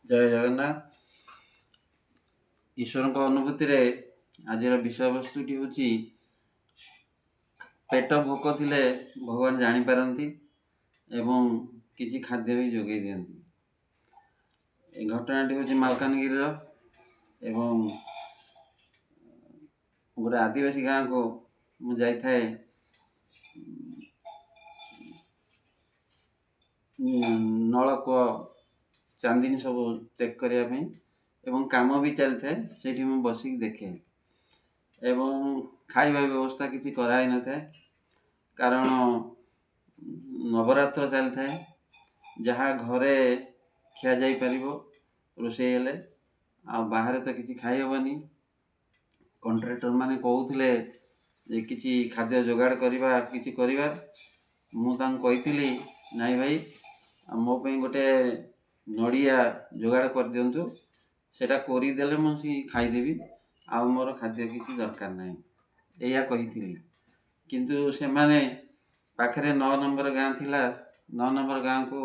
जय जगन्नाथ। ईश्वर अनुभूति रे आज विषय वस्तुटी हूँ पेट भोक थिले भगवान जानीपारती एवं किसी खाद्य भी जोगे दिखती। घटनाटी हूँ मालकानगिरी एवं गोटे आदिवासी गाँव को मुझे नलकूप चांदनी सब चेक करने एवं काम भी चली थाए से बसिक देखे एवं खाଇବା व्यवस्था किसी कराई न था कारण नवरात्र चली थाए जहाँ घरे खिया जाई परिबो रोषे हेले आ बाहर तो किसी खाई हेबनी। कॉन्ट्रैक्टर माने कहूथिले जे किसी खाद्य जोगाड़ करवा किसी करवा मु कही नाई भाई मो पे गोटे नड़िया जोगाड़ कर दिंतु सेटा करदेले मुझे खाईदेवी आ मोर खाद्य किसी दरकार नहीं या कही। किंतु से माने पाखरे 9 नंबर गाँ थिला 9 नंबर गाँ को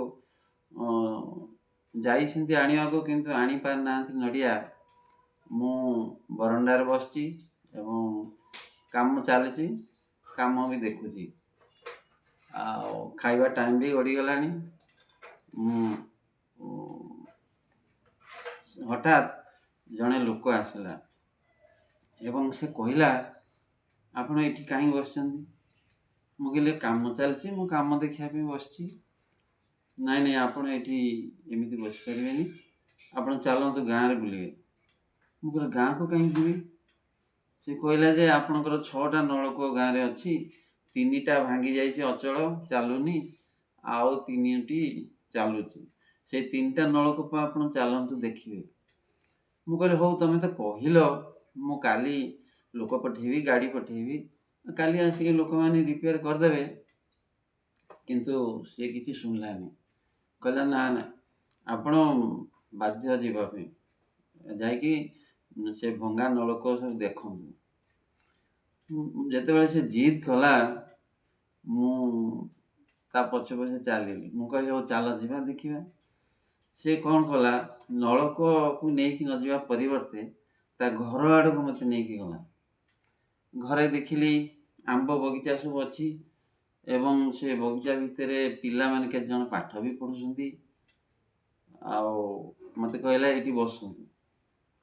जाइछन्ति आनिया को किंतु आनी पार नांति नड़िया। मु बरंडार बसची एवं काम चलती काम भी देखुची आ खाइबा टाइम भी गड़ी गलानी। हठात जड़े लोक आसला एवं से कहला आपण ये कहीं बसचंदी मुझे काम चलती मु काम देखापी बसची नाई नाई आपण ये एमती बस पारे आप चलतु गाँव में बुले मुझे गाँ को कहीं जी से कहला जे आपणकर 6टा नलकूप गाँव में अच्छी 3टा भांगी जाइए अचल चलुनी आउ 3टी चलुची से 3टा नलकूप आप चलतु देखिए। मुझे हूँ तुम तो कहल मु काली लोक पठेबी गाड़ी पठेबी काली आसिक लोक मैंने रिपेयर करदे किंतु सी किसी शुणलानी कहला ना ना आपण बाध्य जावाई जाकि से भंगा नलकूप सब देखु जिते से जिद कला मुझे पछे पछे चलि मुझे हो चल जा देखा से कौन कला नलकूप को लेकिन न जावा परिवर्ते ता घर आड़ को मत नहीं गला घरे देखिली आंब बगीचा सब अच्छी एवं से बगीचा भितर पिला माने के जन पाठ भी पढ़ुछंती आ मत कहला ये बस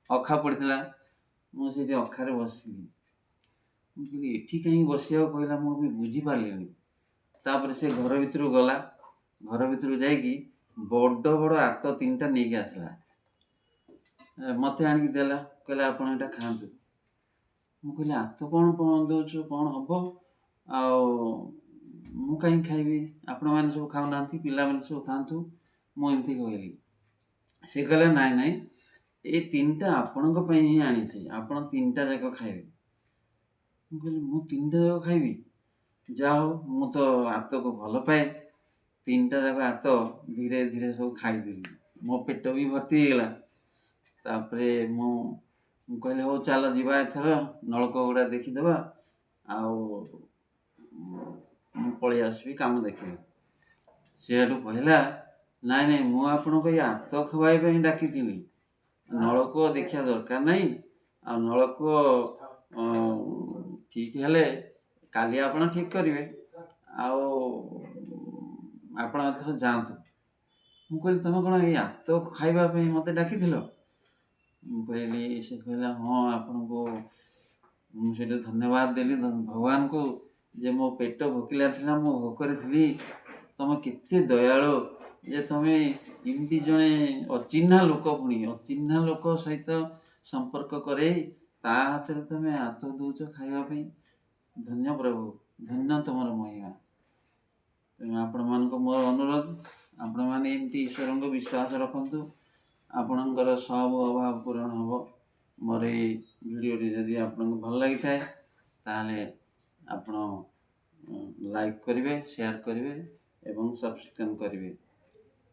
अखा पड़ता मुझे अखारे बसली मुझे ये कहीं बसिया कहला मुझे बुझीपारे तापर से घर भर गला घर भर जाकि बड़ बड़ आत 3टा नहीं आसला मत आणिक देला कहला आप खातु मुझे आत कौन दौच कौन हम मु कहीं खाइबी आपण मैंने सब खाऊना पिला मैंने सब खातु मुझे कहली से कहला नाई नाई ये 3टा आपण ही आनी आप 3टा जाक खाइबे कहली मु 3टा जाक खाइबी जाओ मु तो आत को भल पाए 3टा जाक आत धीरे धीरे सब खाईदेली मो पेट भी भर्ती होगा तापरे मु कहले हो चल जीवा एथर नलकूप गुड़ा देखीदे आउ पलि आसबि काम देखी से कहला नाई नाई मु आपण को आत खवाई डाकी नलकूप देखा दरकार नहीं आ नलकूप ठीक हेले काली आपण ठीक करेंगे आपण एथर जातु मु कहली तुम कौन ये आत खावाई मत डाकी कहली से कहला हाँ आपण को मुझे धन्यवाद देली भगवान को जे मो पेट भोकिला था मो भोकरे थी तुम केते दयालु जे तुम इमती जड़े अचिन्हा लोक पुणी अचिन्हा लोक सहित संपर्क करे ता हाथ में तुम हाथ दौच खावाई धन्य प्रभु धन्य तुम महिमा तेणु आपण मान मोर अनुरोध आपण मैंने एमती ईश्वर को विश्वास रखु आपणकर सब अभाव पूरण हम मोर भिडियोटी जदि आपको भल लगी थाए ताले आपण लाइक करेंगे शेयर करेंगे एवं सब्सक्राइब करेंगे।